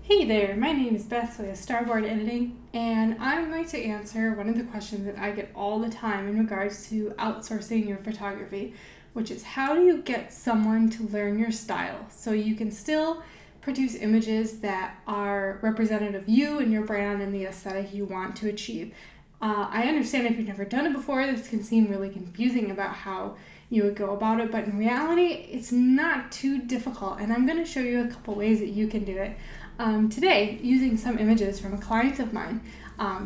Hey there, my name is Beth with Starboard Editing, and I'm going to answer one of the questions that I get all the time in regards to outsourcing your photography, which is how do you get someone to learn your style so you can still produce images that are representative of you and your brand and the aesthetic you want to achieve. I understand if you've never done it before, this can seem really confusing about how you would go about it, but in reality, it's not too difficult, and I'm going to show you a couple ways that you can do it. Today, using some images from a client of mine.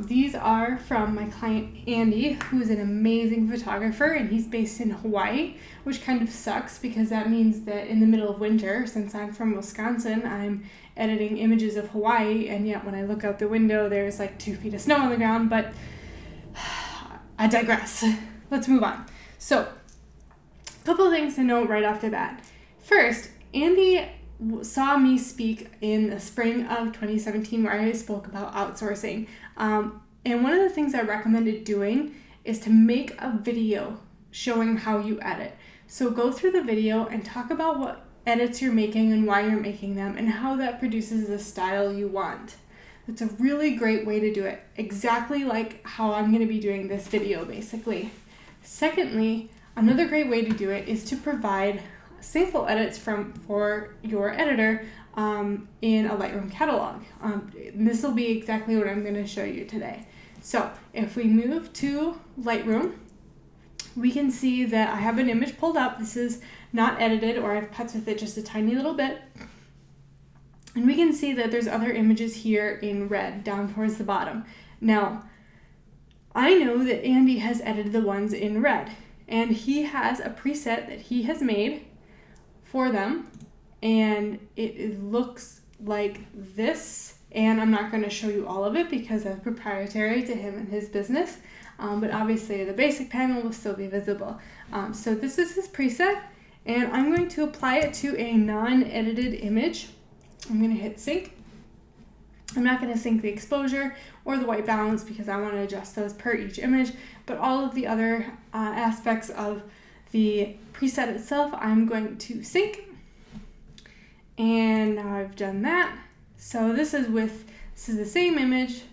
These are from my client Andy, who's an amazing photographer, and he's based in Hawaii, which kind of sucks because that means that in the middle of winter, since I'm from Wisconsin, I'm editing images of Hawaii, and yet when I look out the window, there's like 2 feet of snow on the ground, but I digress. Let's move on. So, a couple things to note right off the bat. First, Andy saw me speak in the spring of 2017 where I spoke about outsourcing. And one of the things I recommended doing is to make a video showing how you edit. So go through the video and talk about what edits you're making and why you're making them and how that produces the style you want. It's a really great way to do it, exactly like how I'm going to be doing this video basically. Secondly, another great way to do it is to provide sample edits for your editor in a Lightroom catalog. This will be exactly what I'm going to show you today. So if we move to Lightroom, we can see that I have an image pulled up. This is not edited, or I've putzed with it just a tiny little bit. And we can see that there's other images here in red down towards the bottom. Now, I know that Andy has edited the ones in red, and he has a preset that he has made for them, and it looks like this, and I'm not going to show you all of it because that's proprietary to him and his business, but obviously the basic panel will still be visible. So this is his preset, and I'm going to apply it to a non-edited image. I'm going to hit sync. I'm not going to sync the exposure or the white balance because I want to adjust those per each image, but all of the other aspects of the preset itself, I'm going to sync. And now I've done that. So this is the same image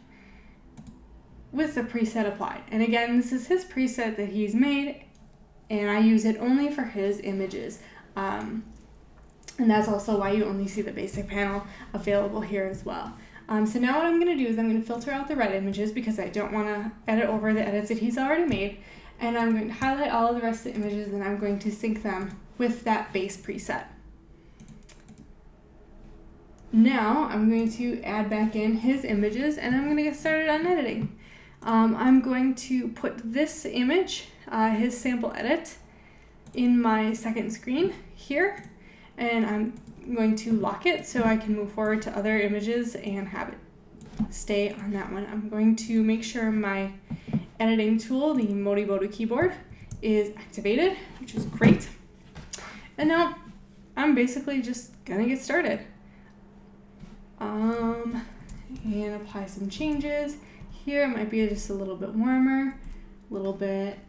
with the preset applied. And again, this is his preset that he's made, and I use it only for his images. And that's also why you only see the basic panel available here as well. So now what I'm going to do is I'm going to filter out the red images because I don't want to edit over the edits that he's already made. And I'm going to highlight all of the rest of the images, and I'm going to sync them with that base preset. Now I'm going to add back in his images, and I'm going to get started on editing. I'm going to put this image, his sample edit, in my second screen here, and I'm going to lock it so I can move forward to other images and have it stay on that one. I'm going to make sure my editing tool, the Modibodi keyboard, is activated, which is great. And now I'm basically just gonna get started. And apply some changes. Here it might be just a little bit warmer, a little bit,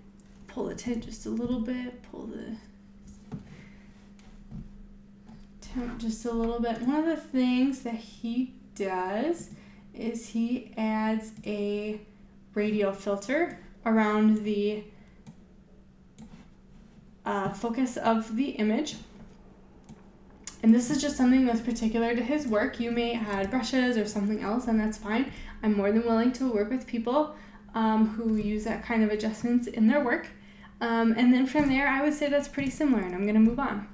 pull the tint just a little bit, pull the temp just a little bit. One of the things that he does is he adds a radial filter around the focus of the image. And this is just something that's particular to his work. You may add brushes or something else, and that's fine. I'm more than willing to work with people who use that kind of adjustments in their work. And then from there, I would say that's pretty similar, and I'm going to move on.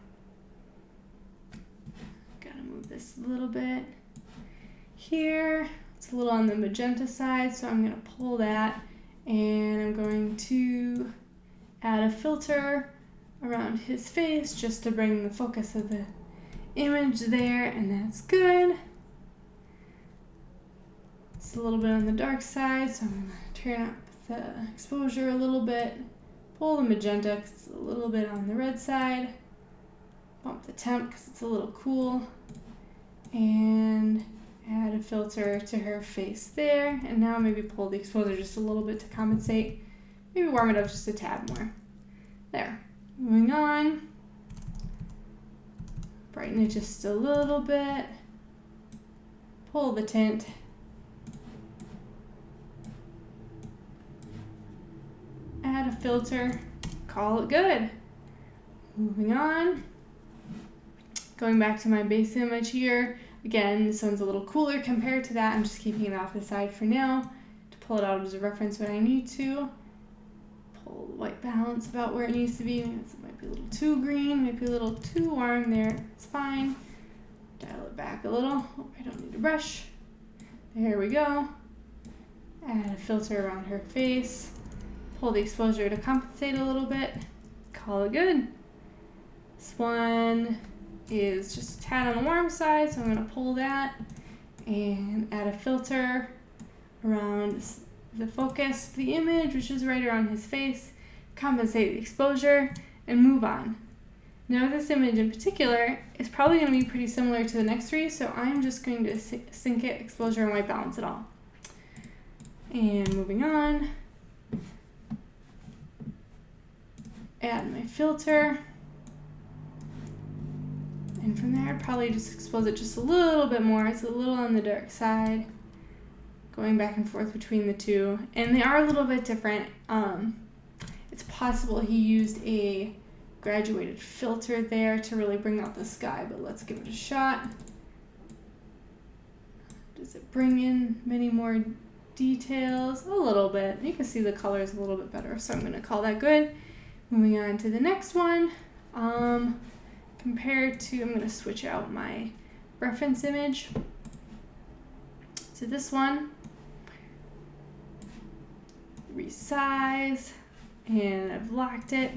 Gotta move this a little bit here. It's a little on the magenta side, so I'm going to pull that, and I'm going to add a filter around his face just to bring the focus of the image there, and that's good. It's a little bit on the dark side, so I'm going to turn up the exposure a little bit, pull the magenta because it's a little bit on the red side, bump the temp because it's a little cool, and add a filter to her face there, and now maybe pull the exposure just a little bit to compensate, maybe warm it up just a tad more. There. Moving on, brighten it just a little bit, pull the tint, add a filter, call it good. Moving on, going back to my base image here. Again, this one's a little cooler compared to that. I'm just keeping it off the side for now to pull it out as a reference when I need to. Pull the white balance about where it needs to be. It might be a little too green, maybe a little too warm there. It's fine. Dial it back a little. Oh, I don't need a brush. There we go. Add a filter around her face. Pull the exposure to compensate a little bit. Call it good. This one is just a tad on the warm side, so I'm going to pull that and add a filter around the focus of the image, which is right around his face. Compensate the exposure and move on. Now this image in particular is probably going to be pretty similar to the next three, so I'm just going to sync it, exposure, and white balance it all. And moving on, add my filter. And from there, I'd probably just expose it just a little bit more. It's a little on the dark side. Going back and forth between the two. And they are a little bit different. It's possible he used a graduated filter there to really bring out the sky, but let's give it a shot. Does it bring in many more details? A little bit. You can see the colors a little bit better, so I'm going to call that good. Moving on to the next one. Compared to, I'm going to switch out my reference image to this one. Resize, and I've locked it.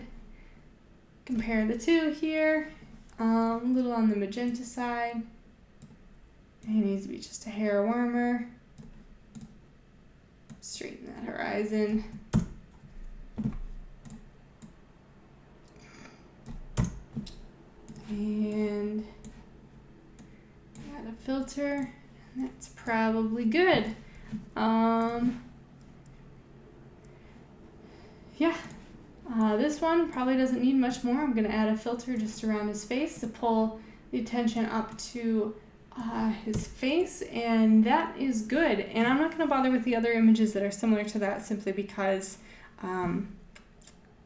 Compare the two here. A little on the magenta side. It needs to be just a hair warmer. Straighten that horizon. And add a filter, and that's probably good. This one probably doesn't need much more. I'm going to add a filter just around his face to pull the attention up to his face, and that is good. And I'm not going to bother with the other images that are similar to that simply because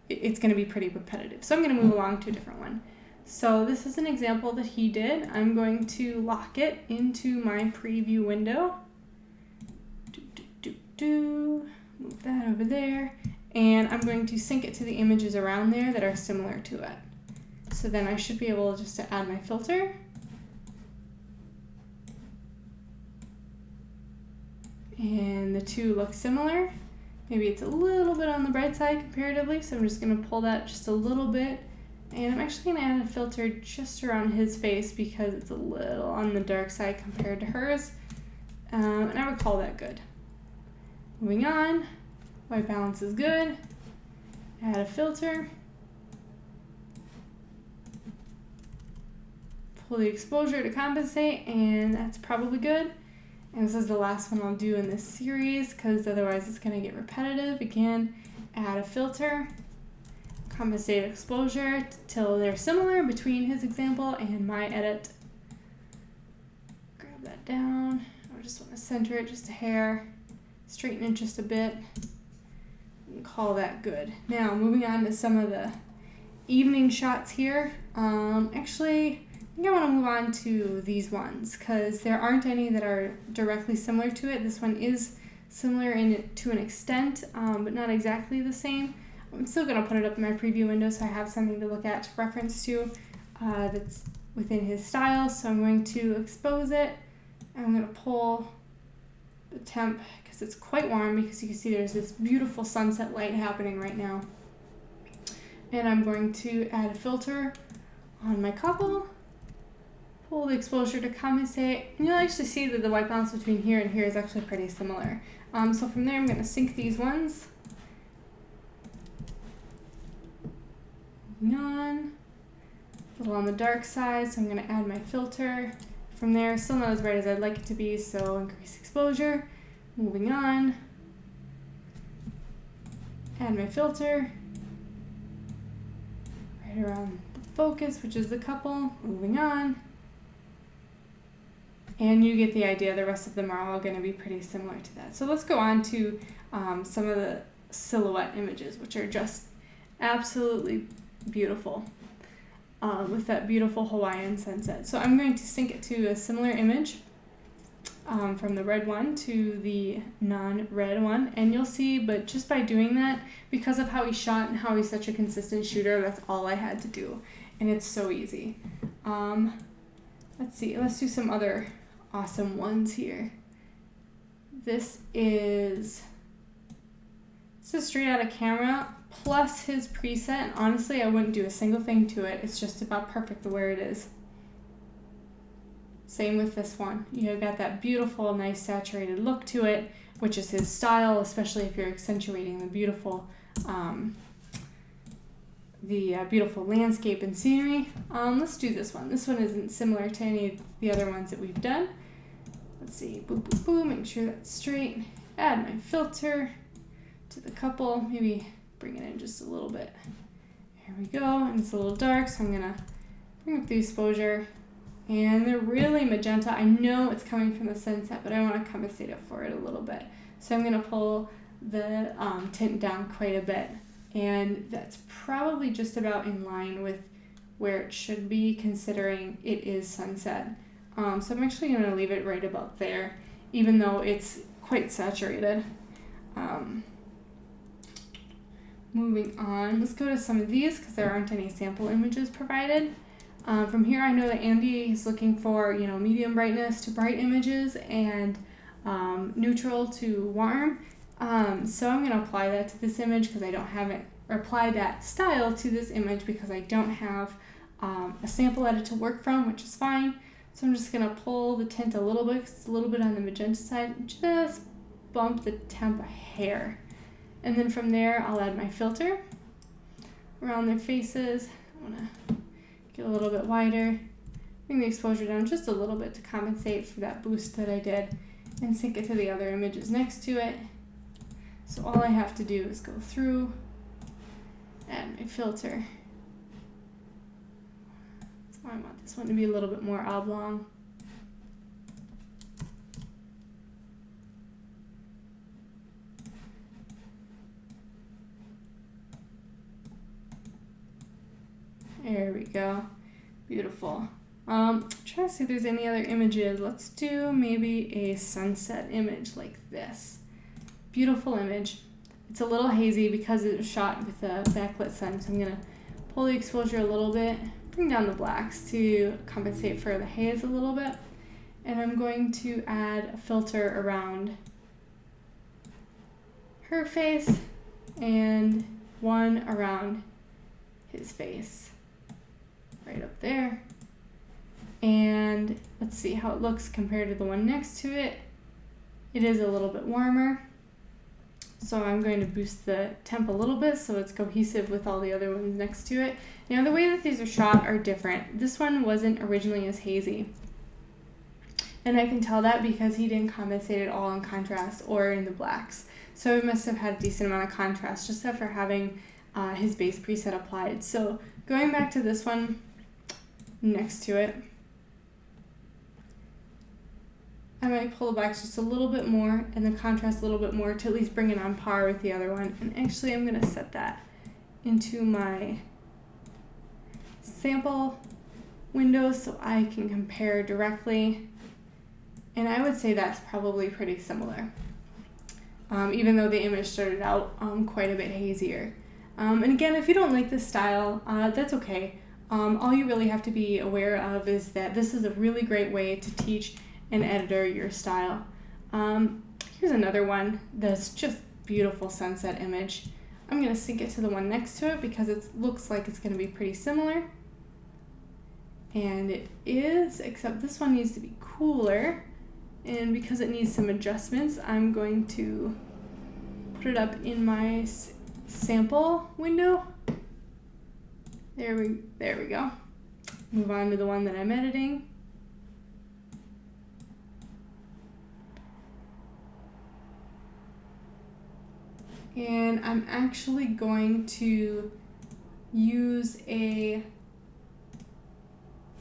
it's going to be pretty repetitive. So I'm going to move along to a different one. So this is an example that he did. I'm going to lock it into my preview window. Move that over there. And I'm going to sync it to the images around there that are similar to it. So then I should be able just to add my filter. And the two look similar. Maybe it's a little bit on the bright side comparatively, so I'm just going to pull that just a little bit. And I'm actually going to add a filter just around his face because it's a little on the dark side compared to hers. And I would call that good. Moving on, white balance is good. Add a filter. Pull the exposure to compensate, and that's probably good. And this is the last one I'll do in this series because otherwise it's going to get repetitive. Again, add a filter. Compensate exposure till they're similar between his example and my edit. Grab that down. I just want to center it just a hair, straighten it just a bit, and call that good. Now moving on to some of the evening shots here. Actually, I think I want to move on to these ones because there aren't any that are directly similar to it. This one is similar to an extent, but not exactly the same. I'm still going to put it up in my preview window so I have something to look at to reference to that's within his style. So I'm going to expose it. And I'm going to pull the temp because it's quite warm because you can see there's this beautiful sunset light happening right now. And I'm going to add a filter on my couple. Pull the exposure to compensate. And you'll actually see that the white balance between here and here is actually pretty similar. So from there I'm going to sync these ones. On, a little on the dark side, so I'm going to add my filter. From there, still not as bright as I'd like it to be, so increase exposure. Moving on, add my filter right around the focus, which is the couple. Moving on, And you get the idea, the rest of them are all going to be pretty similar to that. So let's go on to some of the silhouette images, which are just absolutely beautiful with that beautiful Hawaiian sunset. So I'm going to sync it to a similar image from the red one to the non-red one, and you'll see, but just by doing that, because of how he shot and how he's such a consistent shooter, that's all I had to do, and it's so easy. Let's see, let's do some other awesome ones here. This is straight out of camera plus his preset, and honestly I wouldn't do a single thing to it. It's just about perfect where it is. Same with this one. You've got that beautiful, nice saturated look to it, which is his style, especially if you're accentuating the beautiful beautiful landscape and scenery. Let's do this one. This one isn't similar to any of the other ones that we've done. Let's see, boop, boop, boop, make sure that's straight. Add my filter to the couple, maybe bring it in just a little bit. Here we go, and it's a little dark, so I'm gonna bring up the exposure. And they're really magenta. I know it's coming from the sunset, but I want to compensate it for it a little bit. So I'm gonna pull the tint down quite a bit. And that's probably just about in line with where it should be, considering it is sunset. So I'm actually going to leave it right about there, even though it's quite saturated. Moving on, let's go to some of these because there aren't any sample images provided. From here, I know that Andy is looking for, medium brightness to bright images and neutral to warm. So I'm going to apply that to this image because I don't have it, or apply that style to this image because I don't have a sample edit to work from, which is fine. So I'm just going to pull the tint a little bit, 'cause it's a little bit on the magenta side, and just bump the temp a hair. And then from there, I'll add my filter around their faces. I want to get a little bit wider, bring the exposure down just a little bit to compensate for that boost that I did, and sync it to the other images next to it. So all I have to do is go through, add my filter. So I want this one to be a little bit more oblong. There we go. Beautiful. Try to see if there's any other images. Let's do maybe a sunset image like this. Beautiful image. It's a little hazy because it was shot with a backlit sun, so I'm going to pull the exposure a little bit, bring down the blacks to compensate for the haze a little bit, and I'm going to add a filter around her face and one around his face, right up there. And let's see how it looks compared to the one next to it. It is a little bit warmer. So I'm going to boost the temp a little bit so it's cohesive with all the other ones next to it. Now the way that these are shot are different. This one wasn't originally as hazy. And I can tell that because he didn't compensate at all in contrast or in the blacks. So it must have had a decent amount of contrast just after having his base preset applied. So going back to this one next to it, I might pull the blacks just a little bit more and the contrast a little bit more to at least bring it on par with the other one. And actually I'm going to set that into my sample window so I can compare directly. And I would say that's probably pretty similar, even though the image started out quite a bit hazier. And again, if you don't like this style, that's okay. All you really have to be aware of is that this is a really great way to teach an editor your style. Here's another one that's just beautiful sunset image. I'm going to sync it to the one next to it because it looks like it's going to be pretty similar. And it is, except this one needs to be cooler. And because it needs some adjustments, I'm going to put it up in my sample window. There we go. Move on to the one that I'm editing. And I'm actually going to use a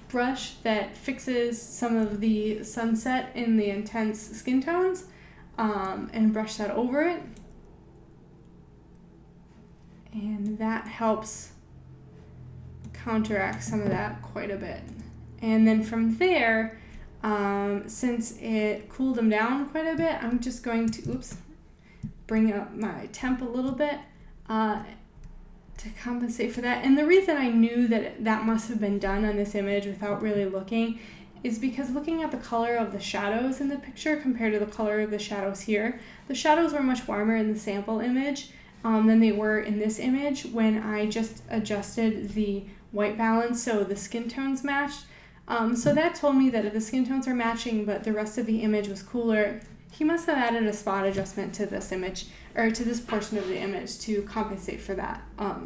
brush that fixes some of the sunset in the intense skin tones, and brush that over it. And that helps counteract some of that quite a bit. And then from there, since it cooled them down quite a bit, I'm just going to, bring up my temp a little bit to compensate for that. And the reason I knew that that must have been done on this image without really looking is because looking at the color of the shadows in the picture compared to the color of the shadows here, the shadows were much warmer in the sample image than they were in this image when I just adjusted the white balance so the skin tones matched. So that told me that if the skin tones are matching but the rest of the image was cooler, he must have added a spot adjustment to this image, or to this portion of the image, to compensate for that.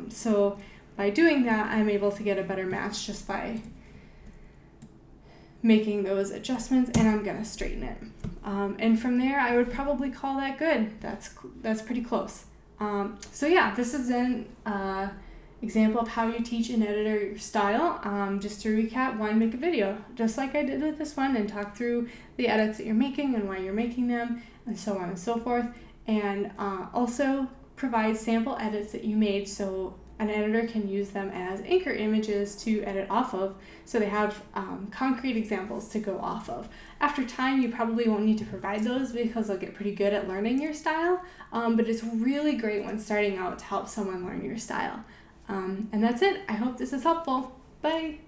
So by doing that, I'm able to get a better match just by making those adjustments, and I'm gonna straighten it. And from there, I would probably call that good. That's pretty close. So yeah, this is an example of how you teach an editor your style. Just to recap, one, make a video, just like I did with this one, and talk through the edits that you're making and why you're making them, and so on and so forth. And also provide sample edits that you made so an editor can use them as anchor images to edit off of, so they have concrete examples to go off of. After time, you probably won't need to provide those because they'll get pretty good at learning your style, but it's really great when starting out to help someone learn your style. And that's it. I hope this is helpful. Bye!